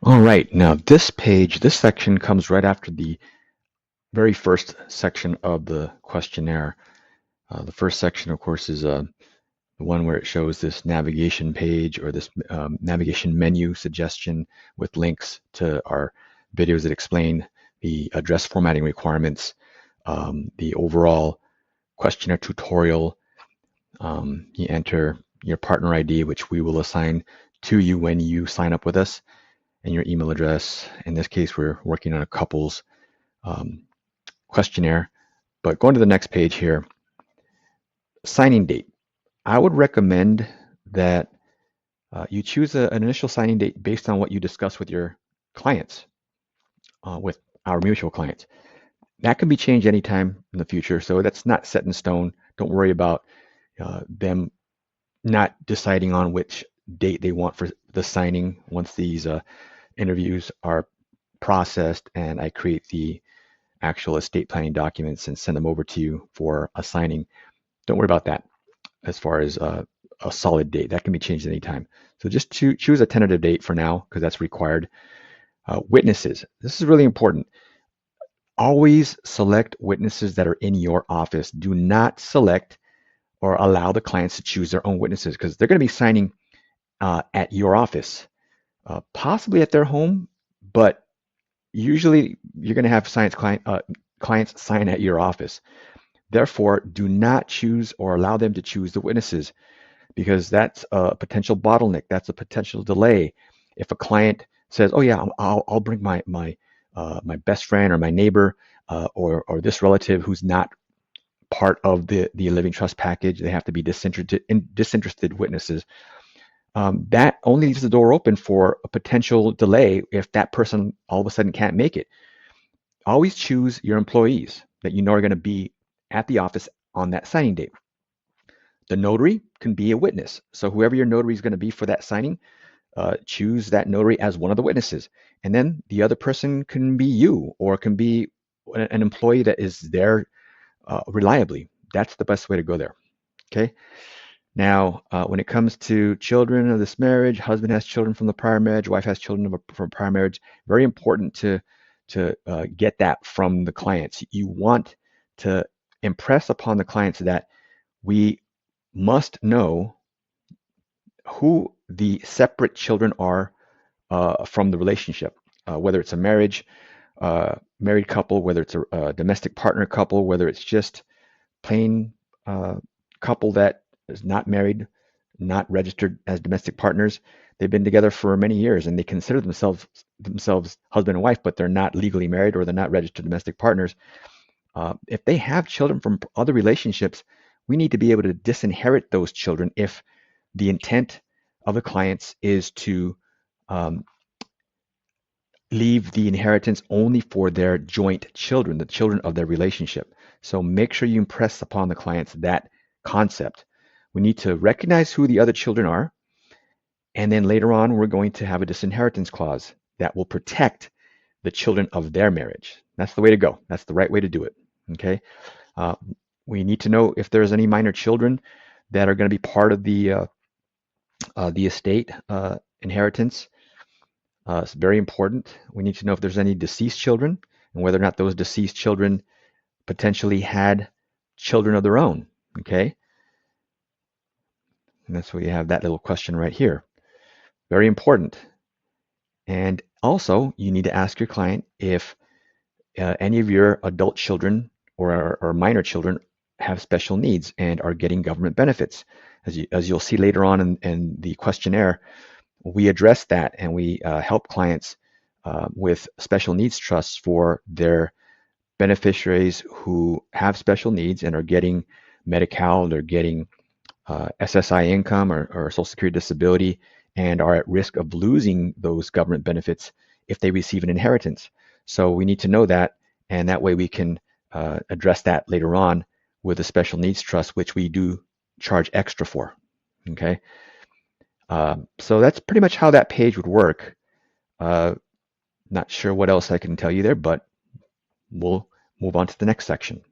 All right, now this page, this section comes right after the very first section of the questionnaire. The first section, of course, is the one where it shows this navigation page or this navigation menu suggestion with links to our videos that explain the address formatting requirements, the overall questionnaire tutorial. You enter your partner ID, which we will assign to you when you sign up with us, and your email address. In this case, we're working on a couples questionnaire. But going to the next page here, signing date. I would recommend that you choose an initial signing date based on what you discuss with your clients, with our mutual clients. That can be changed anytime in the future, so that's not set in stone. Don't worry about them not deciding on which date they want for the signing once these interviews are processed and I create the actual estate planning documents and send them over to you for a signing. Don't worry about that as far as a solid date. That can be changed anytime. So just choose a tentative date for now because that's required. Witnesses. This is really important. Always select witnesses that are in your office. Do not select or allow the clients to choose their own witnesses because they're going to be signing at your office, possibly at their home, but usually you're going to have clients sign at your office. Therefore, do not choose or allow them to choose the witnesses because that's a potential bottleneck. That's a potential delay. If a client says, "Oh yeah, I'll bring my best friend or my neighbor or this relative who's not part of the living trust package," they have to be disinterested witnesses. That only leaves the door open for a potential delay if that person all of a sudden can't make it. Always choose your employees that you know are going to be at the office on that signing date. The notary can be a witness. So whoever your notary is going to be for that signing, choose that notary as one of the witnesses. And then the other person can be you or can be an employee that is there reliably. That's the best way to go there. Okay. Now, when it comes to children of this marriage, husband has children from the prior marriage, wife has children from prior marriage. Very important to get that from the clients. You want to impress upon the clients that we must know who the separate children are from the relationship, whether it's a married couple, whether it's a domestic partner couple, whether it's just plain couple that is not married, not registered as domestic partners. They've been together for many years and they consider themselves husband and wife, but they're not legally married or they're not registered domestic partners. If they have children from other relationships, we need to be able to disinherit those children if the intent of the clients is to um, leave the inheritance only for their joint children, the children of their relationship. So make sure you impress upon the clients that concept. We need to recognize who the other children are, and then later on, we're going to have a disinheritance clause that will protect the children of their marriage. That's the way to go. That's the right way to do it. Okay. Uh, we need to know if there's any minor children that are going to be part of the estate inheritance. It's very important. We need to know if there's any deceased children and whether or not those deceased children potentially had children of their own. Okay. And that's why you have that little question right here. Very important. And also, you need to ask your client if any of your adult children or minor children have special needs and are getting government benefits. As you'll see later on in the questionnaire, we address that and we help clients with special needs trusts for their beneficiaries who have special needs and are getting Medi-Cal, they're getting SSI income or Social Security disability and are at risk of losing those government benefits if they receive an inheritance. So we need to know that, and that way we can address that later on with a special needs trust, which we do charge extra for. Okay, so that's pretty much how that page would work. Not sure what else I can tell you there, but we'll move on to the next section.